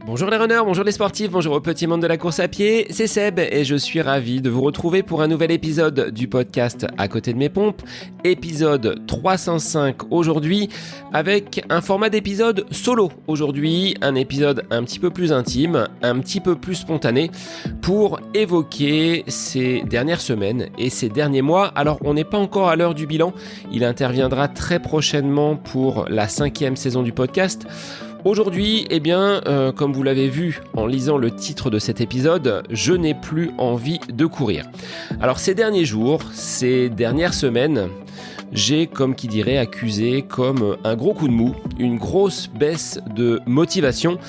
Bonjour les runners, bonjour les sportifs, bonjour au petit monde de la course à pied, c'est Seb et je suis ravi de vous retrouver pour un nouvel épisode du podcast À côté de mes pompes, épisode 305 aujourd'hui, avec un format d'épisode solo aujourd'hui, un épisode un petit peu plus intime, un petit peu plus spontané, pour évoquer ces dernières semaines et ces derniers mois. Alors on n'est pas encore à l'heure du bilan, il interviendra très prochainement pour la 5e saison du podcast. Aujourd'hui, comme vous l'avez vu en lisant le titre de cet épisode, je n'ai plus envie de courir. Alors ces derniers jours, ces dernières semaines, j'ai, comme qui dirait, accusé comme un gros coup de mou, une grosse baisse de motivation.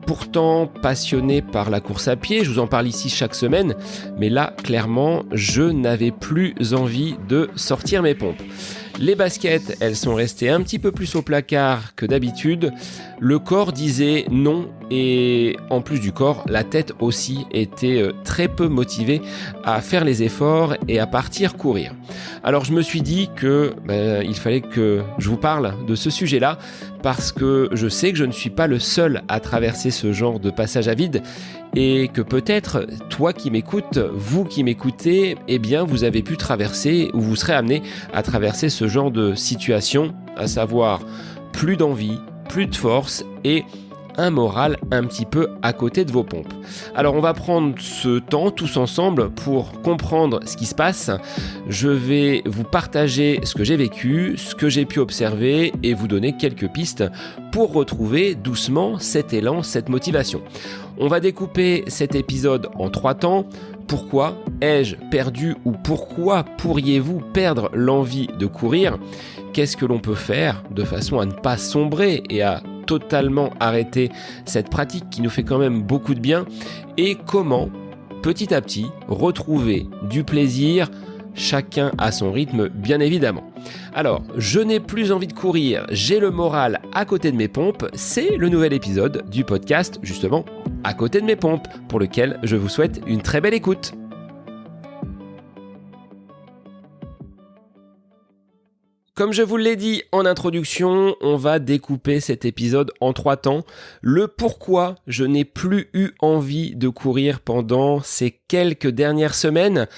Pourtant passionné par la course à pied, je vous en parle ici chaque semaine, mais là, clairement, je n'avais plus envie de sortir mes pompes. Les baskets, elles sont restées un petit peu plus au placard que d'habitude. Le corps disait non et en plus du corps, la tête aussi était très peu motivée à faire les efforts et à partir courir. Alors je me suis dit que il fallait que je vous parle de ce sujet-là parce que je sais que je ne suis pas le seul à traverser ce genre de passage à vide et que peut-être toi qui m'écoutes, vous qui m'écoutez, vous avez pu traverser ou vous serez amené à traverser ce genre de situation, à savoir plus d'envie, plus de force et un moral un petit peu à côté de vos pompes. Alors on va prendre ce temps tous ensemble pour comprendre ce qui se passe. Je vais vous partager ce que j'ai vécu, ce que j'ai pu observer et vous donner quelques pistes pour retrouver doucement cet élan, cette motivation. On va découper cet épisode en 3 temps. Pourquoi ai-je perdu ou pourquoi pourriez-vous perdre l'envie de courir ? Qu'est-ce que l'on peut faire de façon à ne pas sombrer et à totalement arrêter cette pratique qui nous fait quand même beaucoup de bien et comment petit à petit retrouver du plaisir, chacun à son rythme bien évidemment. Alors, je n'ai plus envie de courir, j'ai le moral à côté de mes pompes, c'est le nouvel épisode du podcast justement À côté de mes pompes pour lequel je vous souhaite une très belle écoute. Comme je vous l'ai dit en introduction, on va découper cet épisode en 3 temps. Le pourquoi je n'ai plus eu envie de courir pendant ces quelques dernières semaines.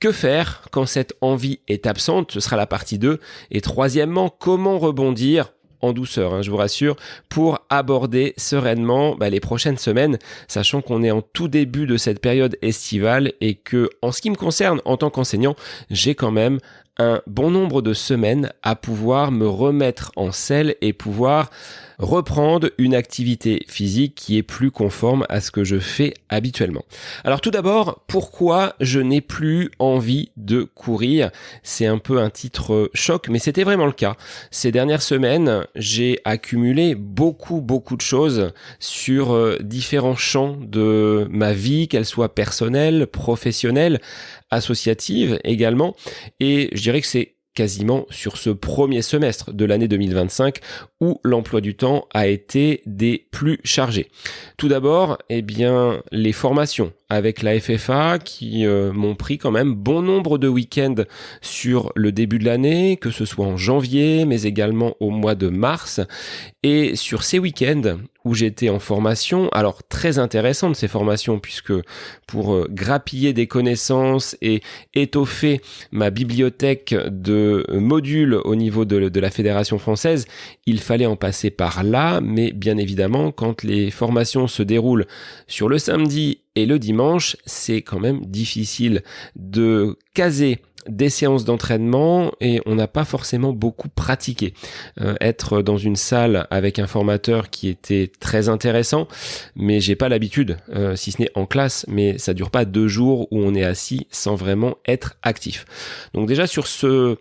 Que faire quand cette envie est absente ? Ce sera la partie 2. Et troisièmement, comment rebondir en douceur, je vous rassure, pour aborder sereinement les prochaines semaines, sachant qu'on est en tout début de cette période estivale et que, en ce qui me concerne en tant qu'enseignant, j'ai quand même un bon nombre de semaines à pouvoir me remettre en selle et pouvoir reprendre une activité physique qui est plus conforme à ce que je fais habituellement. Alors tout d'abord, pourquoi je n'ai plus envie de courir ? C'est un peu un titre choc, mais c'était vraiment le cas. Ces dernières semaines, j'ai accumulé beaucoup de choses sur différents champs de ma vie, qu'elle soit personnelle, professionnelle, associative également, et je dirais que c'est quasiment sur ce premier semestre de l'année 2025 où l'emploi du temps a été des plus chargés. Tout d'abord, les formations avec la FFA qui m'ont pris quand même bon nombre de week-ends sur le début de l'année, que ce soit en janvier, mais également au mois de mars. Et sur ces week-ends où j'étais en formation, alors très intéressantes ces formations, puisque pour grappiller des connaissances et étoffer ma bibliothèque de modules au niveau de la Fédération française, il fallait en passer par là, mais bien évidemment, quand les formations se déroulent sur le samedi et le dimanche, c'est quand même difficile de caser des séances d'entraînement et on n'a pas forcément beaucoup pratiqué. Être dans une salle avec un formateur qui était très intéressant, mais j'ai pas l'habitude, si ce n'est en classe, mais ça dure pas 2 jours où on est assis sans vraiment être actif. Donc déjà sur ce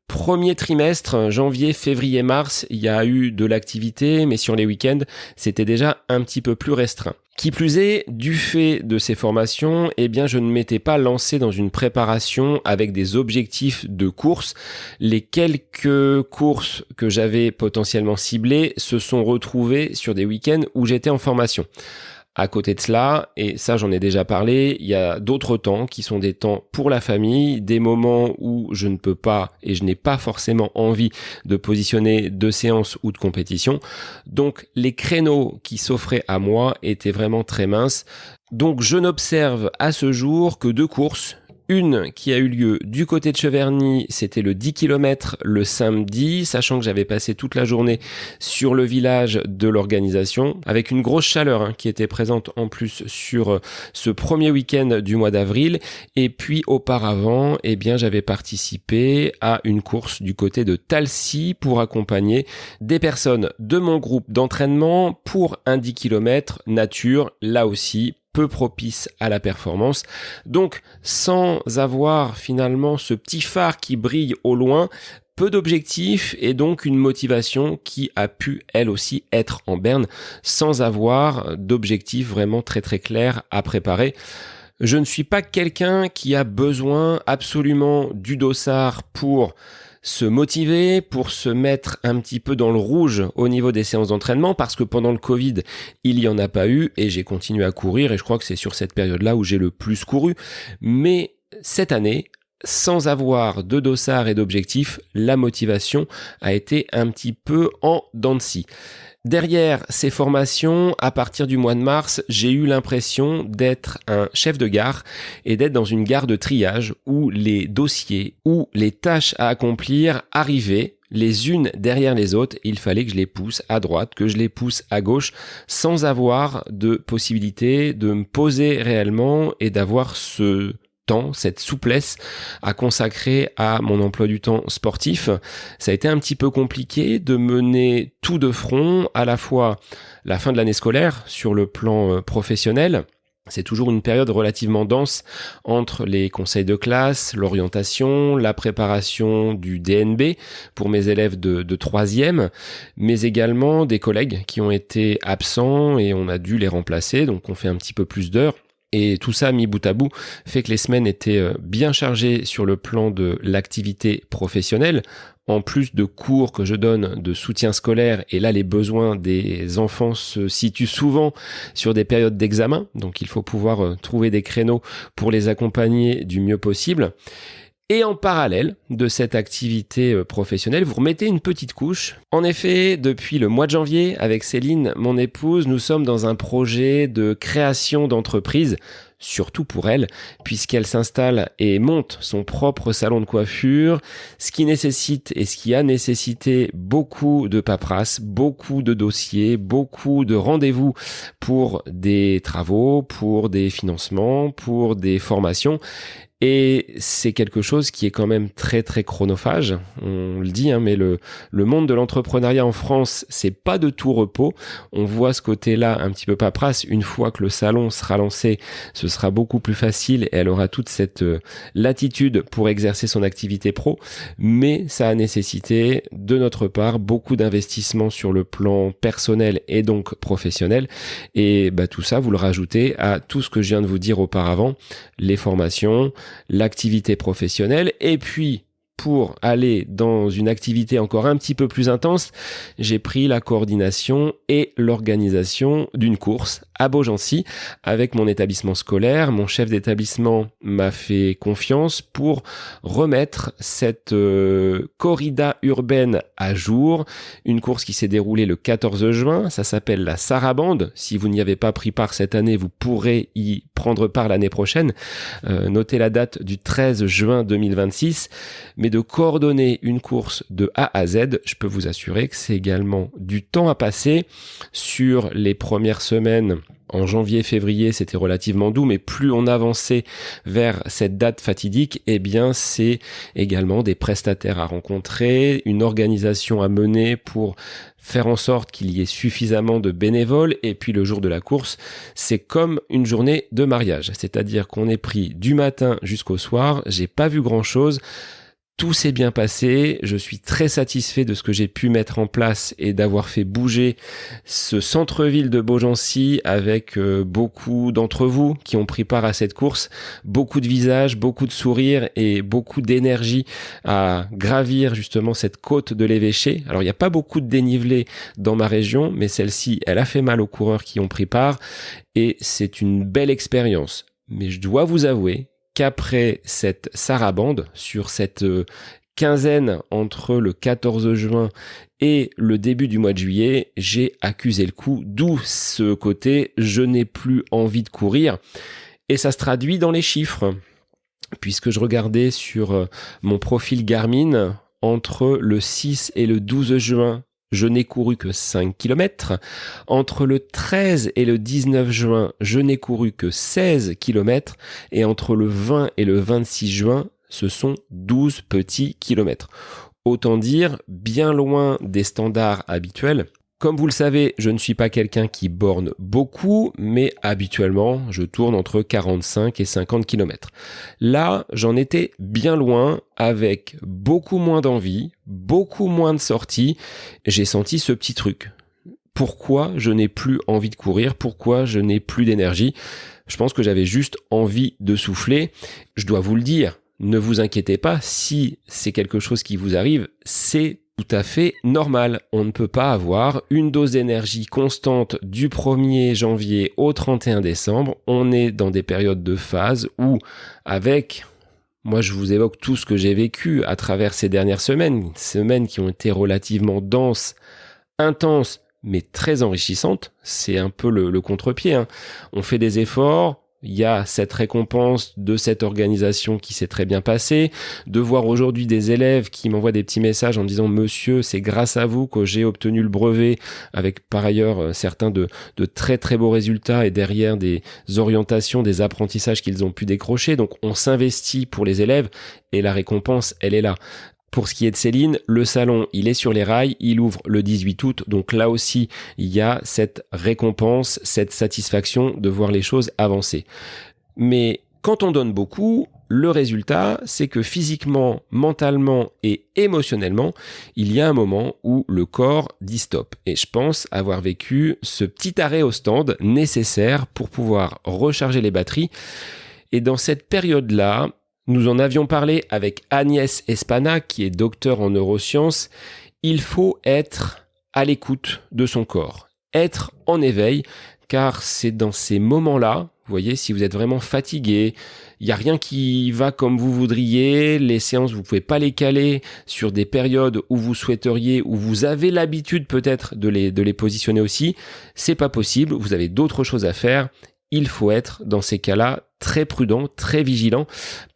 premier trimestre, janvier, février, mars, il y a eu de l'activité, mais sur les week-ends, c'était déjà un petit peu plus restreint. Qui plus est, du fait de ces formations, je ne m'étais pas lancé dans une préparation avec des objectifs de course. Les quelques courses que j'avais potentiellement ciblées se sont retrouvées sur des week-ends où j'étais en formation. À côté de cela, et ça j'en ai déjà parlé, il y a d'autres temps qui sont des temps pour la famille, des moments où je ne peux pas et je n'ai pas forcément envie de positionner de séances ou de compétition. Donc les créneaux qui s'offraient à moi étaient vraiment très minces. Donc je n'observe à ce jour que 2 courses. Une qui a eu lieu du côté de Cheverny, c'était le 10 km le samedi, sachant que j'avais passé toute la journée sur le village de l'organisation, avec une grosse chaleur qui était présente en plus sur ce premier week-end du mois d'avril. Et puis auparavant, j'avais participé à une course du côté de Talcy pour accompagner des personnes de mon groupe d'entraînement pour un 10 km nature, là aussi peu propice à la performance. Donc, sans avoir finalement ce petit phare qui brille au loin, peu d'objectifs et donc une motivation qui a pu elle aussi être en berne sans avoir d'objectifs vraiment très très clairs à préparer. Je ne suis pas quelqu'un qui a besoin absolument du dossard pour se motiver, pour se mettre un petit peu dans le rouge au niveau des séances d'entraînement, parce que pendant le Covid, il n'y en a pas eu et j'ai continué à courir et je crois que c'est sur cette période-là où j'ai le plus couru. Mais cette année, sans avoir de dossard et d'objectif, la motivation a été un petit peu en dents de scie. Derrière ces formations, à partir du mois de mars, j'ai eu l'impression d'être un chef de gare et d'être dans une gare de triage où les dossiers, où les tâches à accomplir arrivaient les unes derrière les autres. Il fallait que je les pousse à droite, que je les pousse à gauche, sans avoir de possibilité de me poser réellement et d'avoir ce temps, cette souplesse à consacrer à mon emploi du temps sportif. Ça a été un petit peu compliqué de mener tout de front, à la fois la fin de l'année scolaire sur le plan professionnel. C'est toujours une période relativement dense entre les conseils de classe, l'orientation, la préparation du DNB pour mes élèves de 3e, mais également des collègues qui ont été absents et on a dû les remplacer, donc on fait un petit peu plus d'heures. Et tout ça mis bout à bout fait que les semaines étaient bien chargées sur le plan de l'activité professionnelle, en plus de cours que je donne de soutien scolaire. Et là, les besoins des enfants se situent souvent sur des périodes d'examen. Donc, il faut pouvoir trouver des créneaux pour les accompagner du mieux possible. Et en parallèle de cette activité professionnelle, vous remettez une petite couche. En effet, depuis le mois de janvier, avec Céline, mon épouse, nous sommes dans un projet de création d'entreprise, surtout pour elle, puisqu'elle s'installe et monte son propre salon de coiffure, ce qui nécessite et ce qui a nécessité beaucoup de paperasse, beaucoup de dossiers, beaucoup de rendez-vous pour des travaux, pour des financements, pour des formations. Et c'est quelque chose qui est quand même très très chronophage, on le dit, mais le monde de l'entrepreneuriat en France, c'est pas de tout repos. On voit ce côté-là un petit peu paperasse. Une fois que le salon sera lancé, ce sera beaucoup plus facile et elle aura toute cette latitude pour exercer son activité pro. Mais ça a nécessité de notre part beaucoup d'investissements sur le plan personnel et donc professionnel. Et tout ça, vous le rajoutez à tout ce que je viens de vous dire auparavant, les formations, l'activité professionnelle, et puis pour aller dans une activité encore un petit peu plus intense, j'ai pris la coordination et l'organisation d'une course à Beaugency avec mon établissement scolaire. Mon chef d'établissement m'a fait confiance pour remettre cette corrida urbaine à jour. Une course qui s'est déroulée le 14 juin. Ça s'appelle la Sarabande. Si vous n'y avez pas pris part cette année, vous pourrez y prendre part l'année prochaine. Notez la date du 13 juin 2026. Mais de coordonner une course de A à Z, je peux vous assurer que c'est également du temps à passer. Sur les premières semaines, en janvier, février, c'était relativement doux, mais plus on avançait vers cette date fatidique, c'est également des prestataires à rencontrer, une organisation à mener pour faire en sorte qu'il y ait suffisamment de bénévoles. Et puis le jour de la course, c'est comme une journée de mariage, c'est-à-dire qu'on est pris du matin jusqu'au soir. J'ai pas vu grand-chose. Tout s'est bien passé, je suis très satisfait de ce que j'ai pu mettre en place et d'avoir fait bouger ce centre-ville de Beaugency avec beaucoup d'entre vous qui ont pris part à cette course, beaucoup de visages, beaucoup de sourires et beaucoup d'énergie à gravir justement cette côte de l'Évêché. Alors il n'y a pas beaucoup de dénivelé dans ma région, mais celle-ci, elle a fait mal aux coureurs qui ont pris part et c'est une belle expérience. Mais je dois vous avouer qu'après cette sarabande, sur cette quinzaine entre le 14 juin et le début du mois de juillet, j'ai accusé le coup, d'où ce côté « je n'ai plus envie de courir ». Et ça se traduit dans les chiffres, puisque je regardais sur mon profil Garmin, entre le 6 et le 12 juin, je n'ai couru que 5 km. Entre le 13 et le 19 juin, je n'ai couru que 16 km. Et entre le 20 et le 26 juin, ce sont 12 petits kilomètres. Autant dire, bien loin des standards habituels. Comme vous le savez, je ne suis pas quelqu'un qui borne beaucoup, mais habituellement, je tourne entre 45 et 50 km. Là, j'en étais bien loin, avec beaucoup moins d'envie, beaucoup moins de sorties. J'ai senti ce petit truc. Pourquoi je n'ai plus envie de courir? Pourquoi je n'ai plus d'énergie? Je pense que j'avais juste envie de souffler. Je dois vous le dire, ne vous inquiétez pas, si c'est quelque chose qui vous arrive, c'est tout à fait normal. On ne peut pas avoir une dose d'énergie constante du 1er janvier au 31 décembre. On est dans des périodes de phase où, moi je vous évoque tout ce que j'ai vécu à travers ces dernières semaines qui ont été relativement denses, intenses, mais très enrichissantes. C'est un peu le contre-pied, hein. On fait des efforts. Il y a cette récompense de cette organisation qui s'est très bien passée, de voir aujourd'hui des élèves qui m'envoient des petits messages en disant « Monsieur, c'est grâce à vous que j'ai obtenu le brevet », avec par ailleurs certains de très très beaux résultats et derrière des orientations, des apprentissages qu'ils ont pu décrocher. Donc on s'investit pour les élèves et la récompense, elle est là. Pour ce qui est de Céline, le salon, il est sur les rails, il ouvre le 18 août, donc là aussi, il y a cette récompense, cette satisfaction de voir les choses avancer. Mais quand on donne beaucoup, le résultat, c'est que physiquement, mentalement et émotionnellement, il y a un moment où le corps dit stop. Et je pense avoir vécu ce petit arrêt au stand nécessaire pour pouvoir recharger les batteries. Et dans cette période-là, nous en avions parlé avec Agnès Espana, qui est docteur en neurosciences. Il faut être à l'écoute de son corps, être en éveil, car c'est dans ces moments-là, vous voyez, si vous êtes vraiment fatigué, il n'y a rien qui va comme vous voudriez, les séances, vous ne pouvez pas les caler sur des périodes où vous souhaiteriez, où vous avez l'habitude peut-être de les positionner aussi, c'est pas possible, vous avez d'autres choses à faire. Il faut être dans ces cas-là très prudent, très vigilant,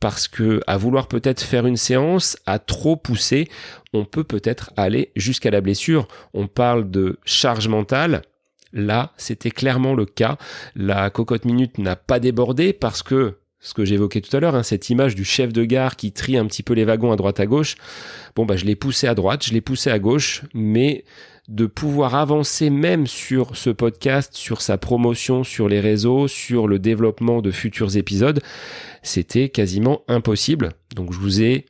parce que à vouloir peut-être faire une séance, à trop pousser, on peut peut-être aller jusqu'à la blessure. On parle de charge mentale. Là, c'était clairement le cas. La cocotte minute n'a pas débordé parce que, ce que j'évoquais tout à l'heure, cette image du chef de gare qui trie un petit peu les wagons à droite à gauche, je l'ai poussé à droite, je l'ai poussé à gauche, mais de pouvoir avancer même sur ce podcast, sur sa promotion, sur les réseaux, sur le développement de futurs épisodes, c'était quasiment impossible. Donc je vous ai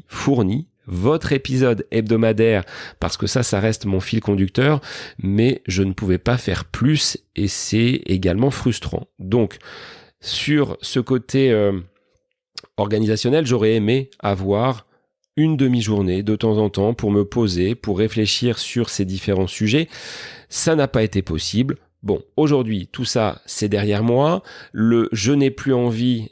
fourni votre épisode hebdomadaire, parce que ça reste mon fil conducteur, mais je ne pouvais pas faire plus et c'est également frustrant. Donc, sur ce côté organisationnel, j'aurais aimé avoir une demi-journée de temps en temps pour me poser, pour réfléchir sur ces différents sujets. Ça n'a pas été possible. Bon, aujourd'hui, tout ça, c'est derrière moi. Le « je n'ai plus envie »,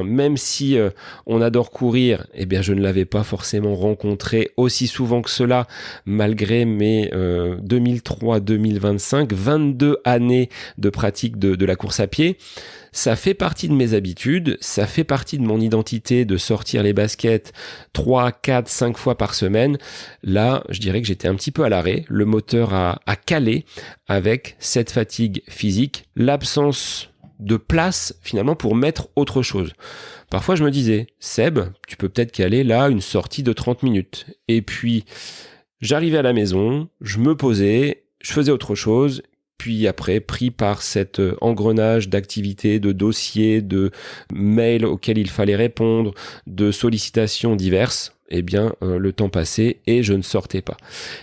même si on adore courir, je ne l'avais pas forcément rencontré aussi souvent que cela, malgré mes 2003-2025, 22 années de pratique de la course à pied. Ça fait partie de mes habitudes, ça fait partie de mon identité de sortir les baskets 3, 4, 5 fois par semaine. Là, je dirais que j'étais un petit peu à l'arrêt. Le moteur a calé avec cette fatigue physique, l'absence de place finalement pour mettre autre chose. Parfois, je me disais, Seb, tu peux peut-être caler là une sortie de 30 minutes. Et puis, j'arrivais à la maison, je me posais, je faisais autre chose. Puis après, pris par cet engrenage d'activités, de dossiers, de mails auxquels il fallait répondre, de sollicitations diverses, eh bien, le temps passait et je ne sortais pas.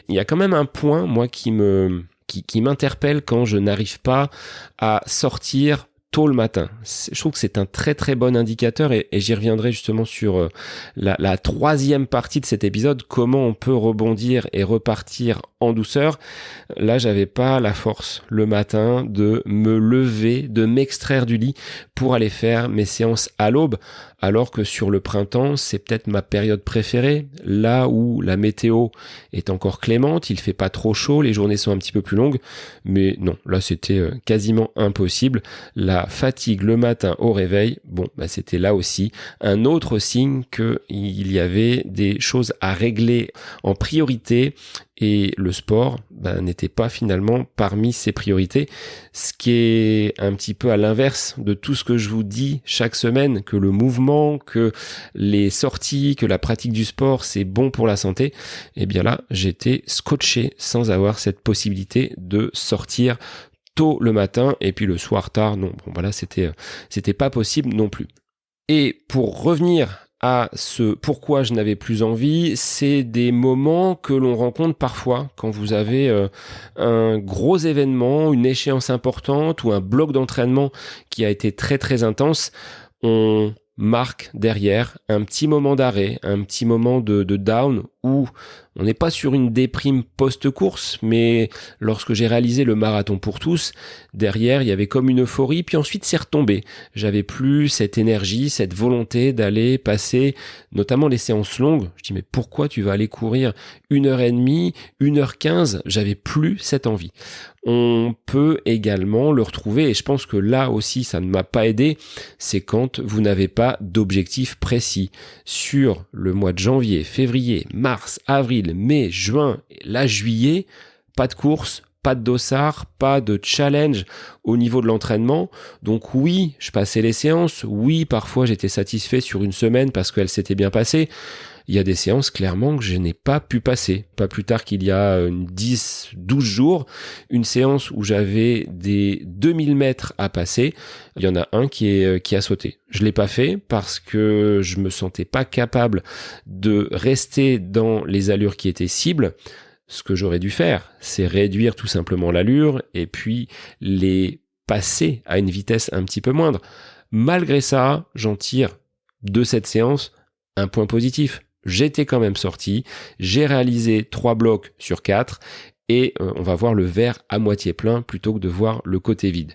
Il y a quand même un point, moi, qui m'interpelle quand je n'arrive pas à sortir tôt le matin. Je trouve que c'est un très très bon indicateur et j'y reviendrai justement sur la troisième partie de cet épisode, comment on peut rebondir et repartir en douceur. Là, j'avais pas la force le matin de me lever, de m'extraire du lit pour aller faire mes séances à l'aube, alors que sur le printemps, c'est peut-être ma période préférée, là où la météo est encore clémente, il fait pas trop chaud, les journées sont un petit peu plus longues, mais non, là c'était quasiment impossible. La fatigue le matin au réveil, c'était là aussi un autre signe qu'il y avait des choses à régler en priorité et le sport n'était pas finalement parmi ces priorités, ce qui est un petit peu à l'inverse de tout ce que je vous dis chaque semaine, que le mouvement, que les sorties, que la pratique du sport, c'est bon pour la santé. Et bien là, j'étais scotché sans avoir cette possibilité de sortir tôt le matin et puis le soir tard. Non, c'était pas possible non plus. Et pour revenir à ce pourquoi je n'avais plus envie, c'est des moments que l'on rencontre parfois quand vous avez un gros événement, une échéance importante ou un bloc d'entraînement qui a été très très intense. On marque derrière un petit moment d'arrêt, un petit moment de down où on n'est pas sur une déprime post-course, mais lorsque j'ai réalisé le marathon pour tous, derrière il y avait comme une euphorie, puis ensuite c'est retombé. J'avais plus cette énergie, cette volonté d'aller passer notamment les séances longues. Je dis mais pourquoi tu vas aller courir 1h30, 1h15 ? J'avais plus cette envie. On peut également le retrouver, et je pense que là aussi ça ne m'a pas aidé, c'est quand vous n'avez pas d'objectif précis. Sur le mois de janvier, février, mars, avril, mai, juin, là juillet, pas de course, pas de dossard, pas de challenge au niveau de l'entraînement. Donc oui, je passais les séances, oui, parfois j'étais satisfait sur une semaine parce qu'elle s'était bien passée. Il y a des séances clairement que je n'ai pas pu passer. Pas plus tard qu'il y a 10-12 jours, une séance où j'avais des 2000 mètres à passer, il y en a un qui a sauté. Je l'ai pas fait parce que je me sentais pas capable de rester dans les allures qui étaient cibles. Ce que j'aurais dû faire, c'est réduire tout simplement l'allure et puis les passer à une vitesse un petit peu moindre. Malgré ça, j'en tire de cette séance un point positif. J'étais quand même sorti, j'ai réalisé 3 blocs sur 4 et on va voir le verre à moitié plein plutôt que de voir le côté vide.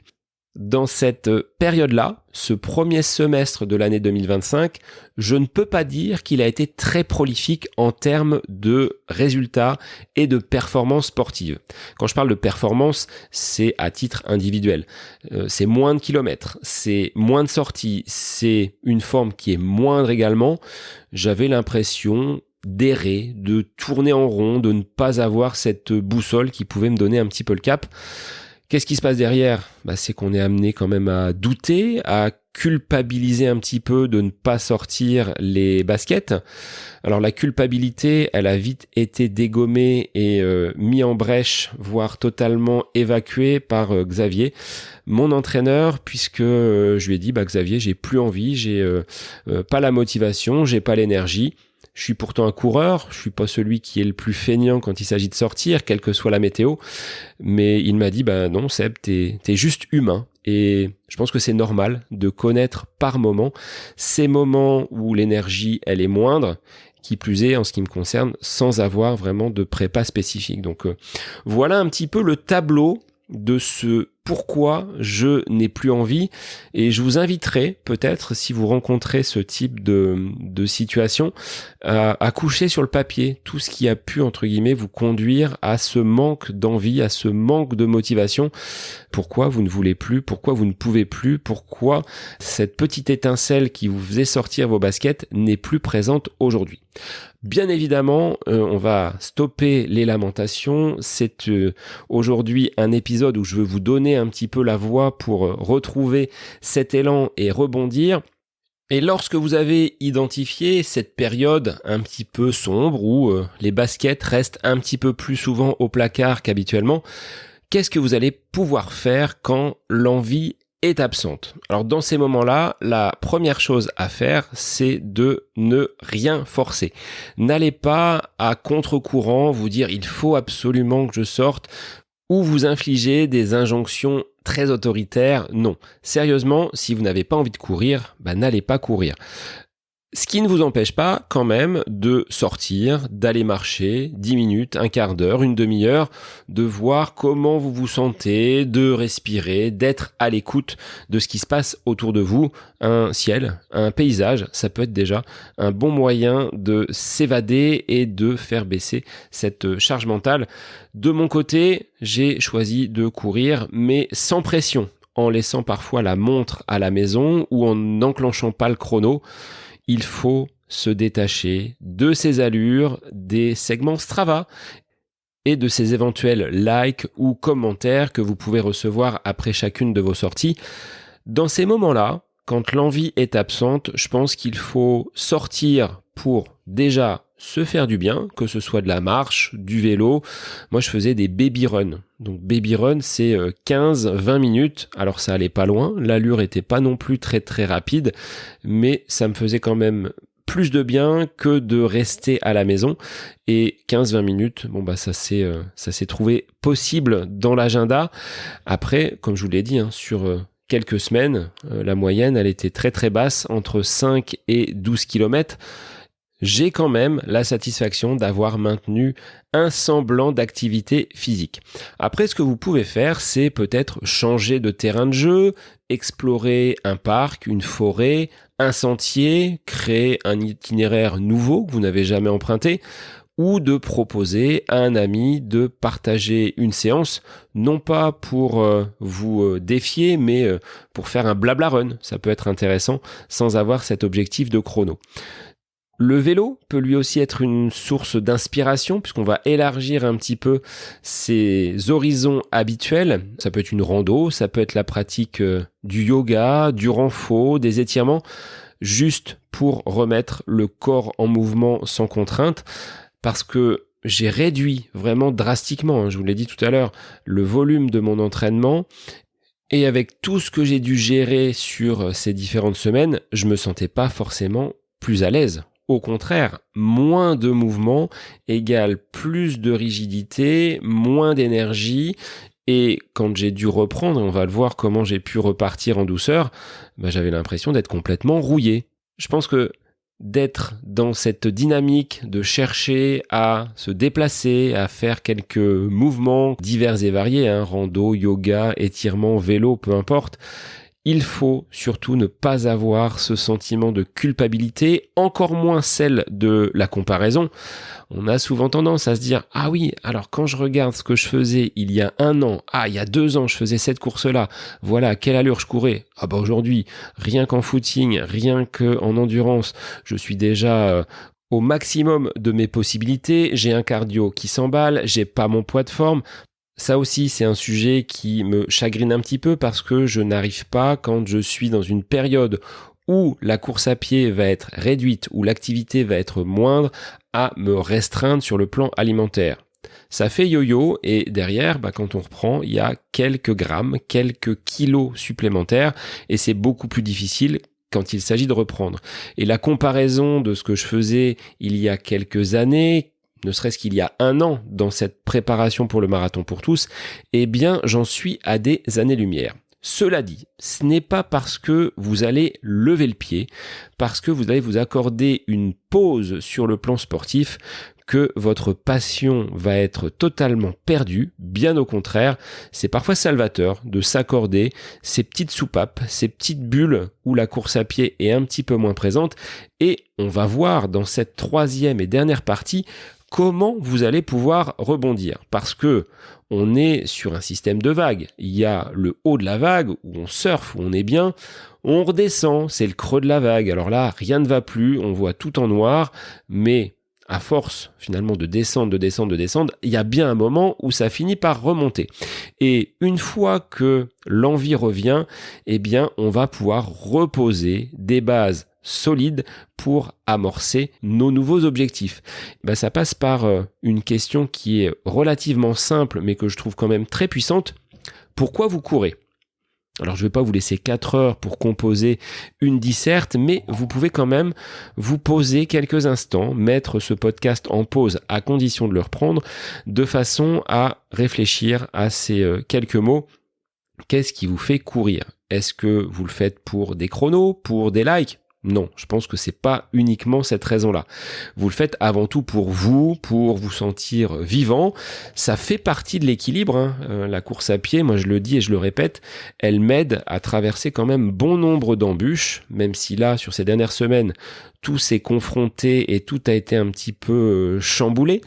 Dans cette période-là, ce premier semestre de l'année 2025, je ne peux pas dire qu'il a été très prolifique en termes de résultats et de performances sportives. Quand je parle de performance, c'est à titre individuel. C'est moins de kilomètres, c'est moins de sorties, c'est une forme qui est moindre également. J'avais l'impression d'errer, de tourner en rond, de ne pas avoir cette boussole qui pouvait me donner un petit peu le cap. Qu'est-ce qui se passe derrière ? C'est qu'on est amené quand même à douter, à culpabiliser un petit peu de ne pas sortir les baskets. Alors la culpabilité, elle a vite été dégommée et mis en brèche, voire totalement évacuée par Xavier, mon entraîneur, puisque je lui ai dit Xavier, j'ai plus envie, j'ai pas la motivation, j'ai pas l'énergie. Je suis pourtant un coureur, je suis pas celui qui est le plus feignant quand il s'agit de sortir, quelle que soit la météo. Mais il m'a dit, non Seb, t'es juste humain. Et je pense que c'est normal de connaître par moment ces moments où l'énergie, elle est moindre, qui plus est en ce qui me concerne, sans avoir vraiment de prépa spécifique. Donc voilà un petit peu le tableau de ce pourquoi je n'ai plus envie, et je vous inviterai peut-être, si vous rencontrez ce type de situation, à coucher sur le papier tout ce qui a pu entre guillemets vous conduire à ce manque d'envie, à ce manque de motivation. Pourquoi vous ne voulez plus, pourquoi vous ne pouvez plus, pourquoi cette petite étincelle qui vous faisait sortir vos baskets n'est plus présente aujourd'hui. Bien évidemment, on va stopper les lamentations. C'est aujourd'hui un épisode où je veux vous donner un petit peu la voie pour retrouver cet élan et rebondir. Et lorsque vous avez identifié cette période un petit peu sombre où les baskets restent un petit peu plus souvent au placard qu'habituellement, Qu'est-ce que vous allez pouvoir faire quand l'envie est absente? Alors dans ces moments-là, la première chose à faire, c'est de ne rien forcer. N'allez pas à contre-courant vous dire il faut absolument que je sorte ou vous infliger des injonctions très autoritaires. Non, sérieusement, si vous n'avez pas envie de courir, n'allez pas courir. Ce qui ne vous empêche pas quand même de sortir, d'aller marcher 10 minutes, un quart d'heure, une demi-heure, de voir comment vous vous sentez, de respirer, d'être à l'écoute de ce qui se passe autour de vous. Un ciel, un paysage, ça peut être déjà un bon moyen de s'évader et de faire baisser cette charge mentale. De mon côté, j'ai choisi de courir, mais sans pression, en laissant parfois la montre à la maison ou en n'enclenchant pas le chrono. Il faut se détacher de ses allures, des segments Strava et de ces éventuels likes ou commentaires que vous pouvez recevoir après chacune de vos sorties. Dans ces moments-là, quand l'envie est absente, je pense qu'il faut sortir pour déjà se faire du bien, que ce soit de la marche, du vélo. Moi, je faisais des baby runs. Donc, baby run, c'est 15-20 minutes. Alors, ça allait pas loin. L'allure était pas non plus très, très rapide. Mais ça me faisait quand même plus de bien que de rester à la maison. Et 15-20 minutes, ça s'est trouvé possible dans l'agenda. Après, comme je vous l'ai dit, sur quelques semaines, la moyenne, elle était très, très basse, entre 5 et 12 km. J'ai quand même la satisfaction d'avoir maintenu un semblant d'activité physique. Après, ce que vous pouvez faire, c'est peut-être changer de terrain de jeu, explorer un parc, une forêt, un sentier, créer un itinéraire nouveau que vous n'avez jamais emprunté, ou de proposer à un ami de partager une séance, non pas pour vous défier, mais pour faire un blabla run. Ça peut être intéressant sans avoir cet objectif de chrono. Le vélo peut lui aussi être une source d'inspiration puisqu'on va élargir un petit peu ses horizons habituels. Ça peut être une rando, ça peut être la pratique du yoga, du renfo, des étirements, juste pour remettre le corps en mouvement sans contrainte. Parce que j'ai réduit vraiment drastiquement, je vous l'ai dit tout à l'heure, le volume de mon entraînement. Et avec tout ce que j'ai dû gérer sur ces différentes semaines, je me sentais pas forcément plus à l'aise. Au contraire, moins de mouvement égale plus de rigidité, moins d'énergie. Et quand j'ai dû reprendre, on va le voir comment j'ai pu repartir en douceur, j'avais l'impression d'être complètement rouillé. Je pense que d'être dans cette dynamique de chercher à se déplacer, à faire quelques mouvements divers et variés, rando, yoga, étirement, vélo, peu importe, il faut surtout ne pas avoir ce sentiment de culpabilité, encore moins celle de la comparaison. On a souvent tendance à se dire « Ah oui, alors quand je regarde ce que je faisais il y a 1 an, il y a 2 ans je faisais cette course-là, voilà, à quelle allure je courais. Aujourd'hui, rien qu'en footing, rien qu'en endurance, je suis déjà au maximum de mes possibilités, j'ai un cardio qui s'emballe, j'ai pas mon poids de forme. » Ça aussi, c'est un sujet qui me chagrine un petit peu parce que je n'arrive pas, quand je suis dans une période où la course à pied va être réduite, où l'activité va être moindre, à me restreindre sur le plan alimentaire. Ça fait yo-yo et derrière, quand on reprend, il y a quelques grammes, quelques kilos supplémentaires et c'est beaucoup plus difficile quand il s'agit de reprendre. Et la comparaison de ce que je faisais il y a quelques années, ne serait-ce qu'il y a 1 an dans cette préparation pour le marathon pour tous, j'en suis à des années-lumière. Cela dit, ce n'est pas parce que vous allez lever le pied, parce que vous allez vous accorder une pause sur le plan sportif, que votre passion va être totalement perdue. Bien au contraire, c'est parfois salvateur de s'accorder ces petites soupapes, ces petites bulles où la course à pied est un petit peu moins présente. Et on va voir dans cette 3e et dernière partie comment vous allez pouvoir rebondir. Parce que on est sur un système de vagues. Il y a le haut de la vague où on surfe, où on est bien. On redescend, c'est le creux de la vague. Alors là, rien ne va plus, on voit tout en noir, mais à force finalement de descendre, il y a bien un moment où ça finit par remonter. Et une fois que l'envie revient, on va pouvoir reposer des bases solide pour amorcer nos nouveaux objectifs. Ça passe par une question qui est relativement simple mais que je trouve quand même très puissante. Pourquoi vous courez ? Alors je ne vais pas vous laisser 4 heures pour composer une disserte, mais vous pouvez quand même vous poser quelques instants, mettre ce podcast en pause à condition de le reprendre, de façon à réfléchir à ces quelques mots. Qu'est-ce qui vous fait courir ? Est-ce que vous le faites pour des chronos, pour des likes ? Non, je pense que c'est pas uniquement cette raison-là. Vous le faites avant tout pour vous sentir vivant. Ça fait partie de l'équilibre, la course à pied, moi je le dis et je le répète, elle m'aide à traverser quand même bon nombre d'embûches, même si là, sur ces dernières semaines, tout s'est confronté et tout a été un petit peu chamboulé,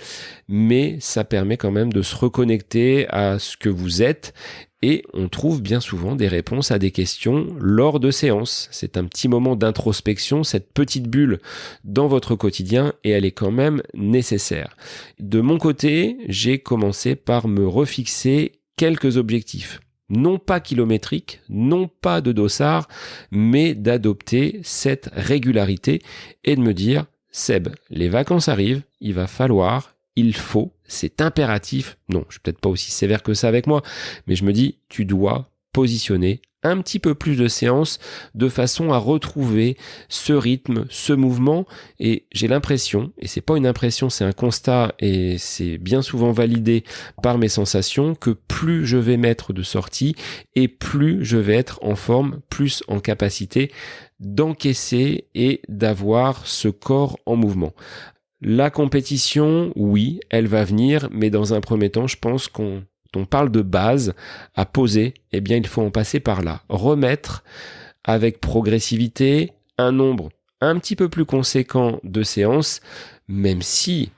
mais ça permet quand même de se reconnecter à ce que vous êtes. Et on trouve bien souvent des réponses à des questions lors de séances. C'est un petit moment d'introspection, cette petite bulle dans votre quotidien, et elle est quand même nécessaire. De mon côté, j'ai commencé par me refixer quelques objectifs. Non pas kilométriques, non pas de dossard, mais d'adopter cette régularité et de me dire, Seb, les vacances arrivent, il faut, c'est impératif. Non, je suis peut-être pas aussi sévère que ça avec moi, mais je me dis, tu dois positionner un petit peu plus de séances de façon à retrouver ce rythme, ce mouvement. Et j'ai l'impression, et c'est pas une impression, c'est un constat, et c'est bien souvent validé par mes sensations, que plus je vais mettre de sorties et plus je vais être en forme, plus en capacité d'encaisser et d'avoir ce corps en mouvement. La compétition, oui, elle va venir, mais dans un premier temps, je pense qu'on parle de base à poser, eh bien, il faut en passer par là. Remettre avec progressivité un nombre un petit peu plus conséquent de séances, même si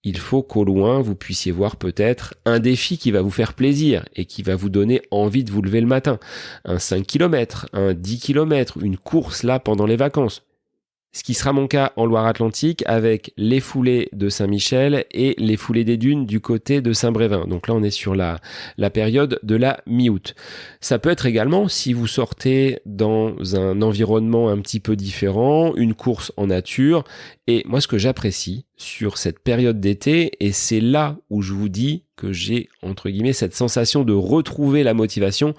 il faut qu'au loin, vous puissiez voir peut-être un défi qui va vous faire plaisir et qui va vous donner envie de vous lever le matin. Un 5 km, un 10 km, une course là pendant les vacances. Ce qui sera mon cas en Loire-Atlantique avec les foulées de Saint-Michel et les foulées des dunes du côté de Saint-Brévin. Donc là, on est sur la période de la mi-août. Ça peut être également, si vous sortez dans un environnement un petit peu différent, une course en nature. Et moi, ce que j'apprécie sur cette période d'été, et c'est là où je vous dis que j'ai, entre guillemets, cette sensation de retrouver la motivation,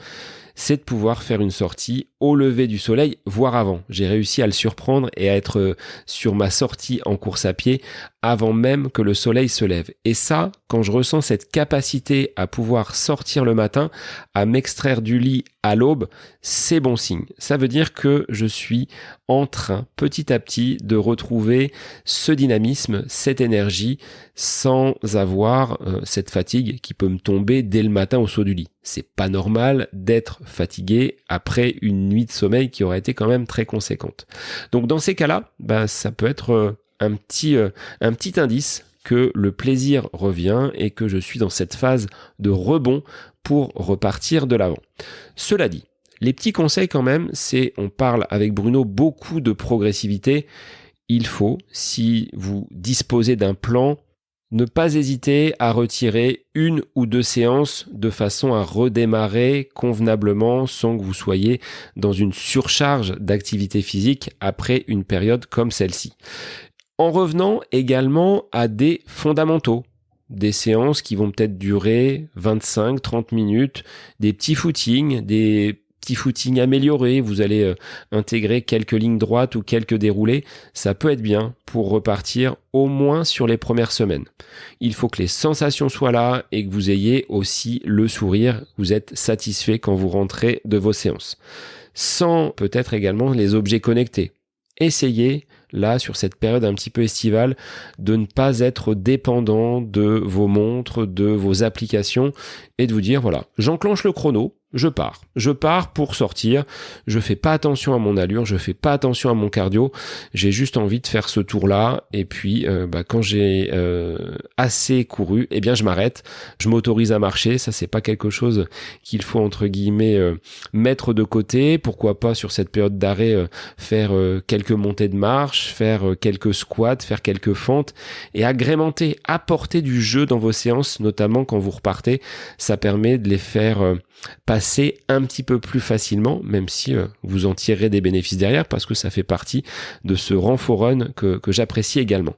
c'est de pouvoir faire une sortie au lever du soleil, voire avant. J'ai réussi à le surprendre et à être sur ma sortie en course à pied avant même que le soleil se lève. Et ça, quand je ressens cette capacité à pouvoir sortir le matin, à m'extraire du lit à l'aube, c'est bon signe. Ça veut dire que je suis en train, petit à petit, de retrouver ce dynamisme, cette énergie, sans avoir cette fatigue qui peut me tomber dès le matin au saut du lit. C'est pas normal d'être fatigué après une nuit de sommeil qui aurait été quand même très conséquente. Donc dans ces cas-là, ça peut être un petit indice que le plaisir revient et que je suis dans cette phase de rebond pour repartir de l'avant. Cela dit, les petits conseils quand même, on parle avec Bruno beaucoup de progressivité. Il faut, si vous disposez d'un plan, ne pas hésiter à retirer 1 ou 2 séances de façon à redémarrer convenablement sans que vous soyez dans une surcharge d'activité physique après une période comme celle-ci. En revenant également à des fondamentaux, des séances qui vont peut-être durer 25-30 minutes, des petits footings, améliorés, vous allez intégrer quelques lignes droites ou quelques déroulés, ça peut être bien pour repartir au moins sur les premières semaines. Il faut que les sensations soient là et que vous ayez aussi le sourire, vous êtes satisfait quand vous rentrez de vos séances. Sans peut-être également les objets connectés. Essayez, là, sur cette période un petit peu estivale, de ne pas être dépendant de vos montres, de vos applications et de vous dire, voilà, j'enclenche le chrono, je pars pour sortir, je fais pas attention à mon allure, je fais pas attention à mon cardio, j'ai juste envie de faire ce tour-là et puis quand j'ai assez couru, eh bien je m'arrête, je m'autorise à marcher, ça c'est pas quelque chose qu'il faut entre guillemets mettre de côté, pourquoi pas sur cette période d'arrêt faire quelques montées de marche, faire quelques squats, faire quelques fentes et agrémenter, apporter du jeu dans vos séances, notamment quand vous repartez, ça permet de les faire passer un petit peu plus facilement, même si vous en tirerez des bénéfices derrière, parce que ça fait partie de ce renfort run que j'apprécie également.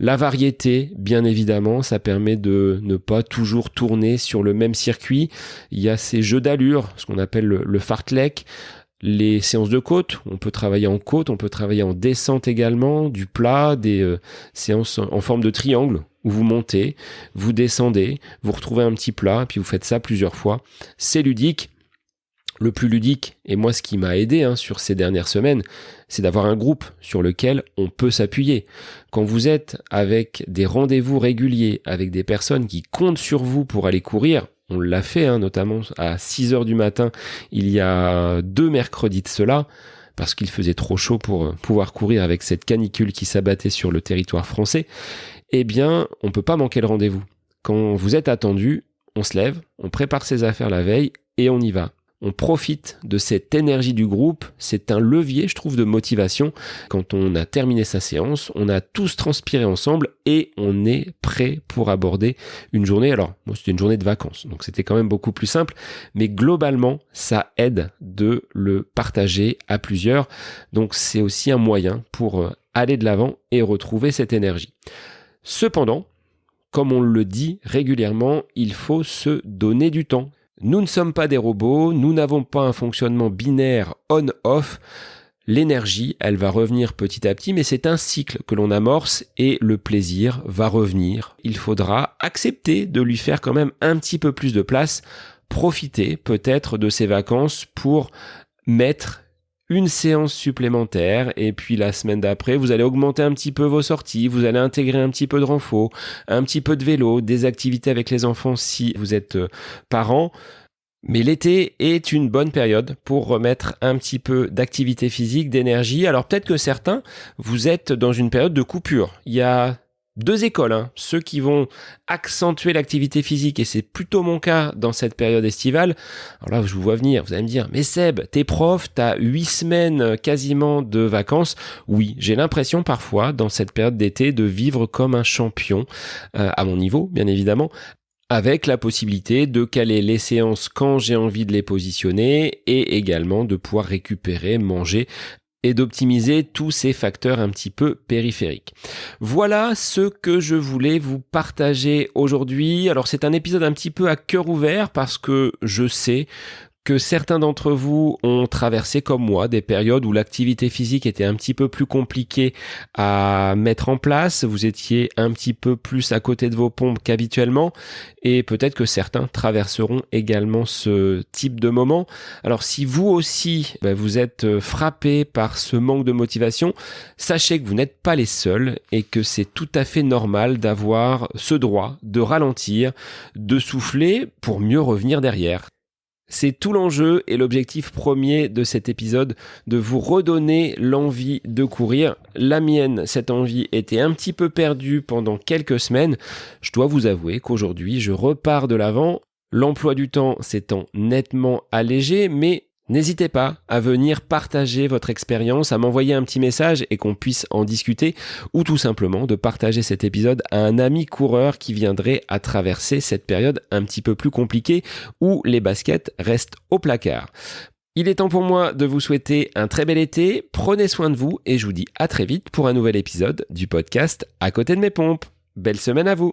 La variété, bien évidemment, ça permet de ne pas toujours tourner sur le même circuit. Il y a ces jeux d'allure, ce qu'on appelle le fartlek, les séances de côte, on peut travailler en côte, on peut travailler en descente également, du plat, des séances en forme de triangle, où vous montez, vous descendez, vous retrouvez un petit plat, puis vous faites ça plusieurs fois. C'est ludique. Le plus ludique, et moi ce qui m'a aidé sur ces dernières semaines, c'est d'avoir un groupe sur lequel on peut s'appuyer. Quand vous êtes avec des rendez-vous réguliers, avec des personnes qui comptent sur vous pour aller courir, on l'a fait notamment à 6h du matin, il y a 2 mercredis de cela, parce qu'il faisait trop chaud pour pouvoir courir avec cette canicule qui s'abattait sur le territoire français, eh bien on peut pas manquer le rendez-vous. Quand vous êtes attendu, on se lève, on prépare ses affaires la veille et on y va. On profite de cette énergie du groupe, c'est un levier, je trouve, de motivation. Quand on a terminé sa séance, on a tous transpiré ensemble et on est prêt pour aborder une journée. Alors, moi, c'était une journée de vacances, donc c'était quand même beaucoup plus simple, mais globalement, ça aide de le partager à plusieurs. Donc, c'est aussi un moyen pour aller de l'avant et retrouver cette énergie. Cependant, comme on le dit régulièrement, il faut se donner du temps. Nous ne sommes pas des robots, nous n'avons pas un fonctionnement binaire on-off. L'énergie, elle va revenir petit à petit, mais c'est un cycle que l'on amorce et le plaisir va revenir. Il faudra accepter de lui faire quand même un petit peu plus de place, profiter peut-être de ces vacances pour mettre une séance supplémentaire et puis la semaine d'après, vous allez augmenter un petit peu vos sorties, vous allez intégrer un petit peu de renfort, un petit peu de vélo, des activités avec les enfants si vous êtes parents. Mais l'été est une bonne période pour remettre un petit peu d'activité physique, d'énergie. Alors peut-être que certains, vous êtes dans une période de coupure. Il y a 2 écoles, ceux qui vont accentuer l'activité physique, et c'est plutôt mon cas dans cette période estivale. Alors là, je vous vois venir, vous allez me dire, mais Seb, t'es prof, t'as 8 semaines quasiment de vacances. Oui, j'ai l'impression parfois, dans cette période d'été, de vivre comme un champion, à mon niveau, bien évidemment, avec la possibilité de caler les séances quand j'ai envie de les positionner et également de pouvoir récupérer, manger et d'optimiser tous ces facteurs un petit peu périphériques. Voilà ce que je voulais vous partager aujourd'hui. Alors c'est un épisode un petit peu à cœur ouvert parce que je sais que certains d'entre vous ont traversé comme moi des périodes où l'activité physique était un petit peu plus compliquée à mettre en place, vous étiez un petit peu plus à côté de vos pompes qu'habituellement et peut-être que certains traverseront également ce type de moment. Alors si vous aussi vous êtes frappé par ce manque de motivation, sachez que vous n'êtes pas les seuls et que c'est tout à fait normal d'avoir ce droit de ralentir, de souffler pour mieux revenir derrière. C'est tout l'enjeu et l'objectif premier de cet épisode, de vous redonner l'envie de courir. La mienne, cette envie, était un petit peu perdue pendant quelques semaines. Je dois vous avouer qu'aujourd'hui, je repars de l'avant. L'emploi du temps s'étant nettement allégé, mais n'hésitez pas à venir partager votre expérience, à m'envoyer un petit message et qu'on puisse en discuter, ou tout simplement de partager cet épisode à un ami coureur qui viendrait à traverser cette période un petit peu plus compliquée où les baskets restent au placard. Il est temps pour moi de vous souhaiter un très bel été, prenez soin de vous et je vous dis à très vite pour un nouvel épisode du podcast À côté de mes pompes. Belle semaine à vous!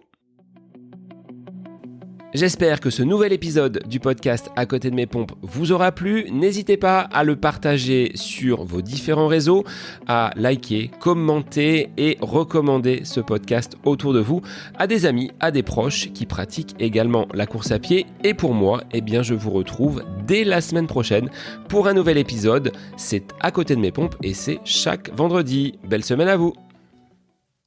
J'espère que ce nouvel épisode du podcast À côté de mes pompes vous aura plu. N'hésitez pas à le partager sur vos différents réseaux, à liker, commenter et recommander ce podcast autour de vous à des amis, à des proches qui pratiquent également la course à pied. Et pour moi, je vous retrouve dès la semaine prochaine pour un nouvel épisode. C'est À côté de mes pompes et c'est chaque vendredi. Belle semaine à vous!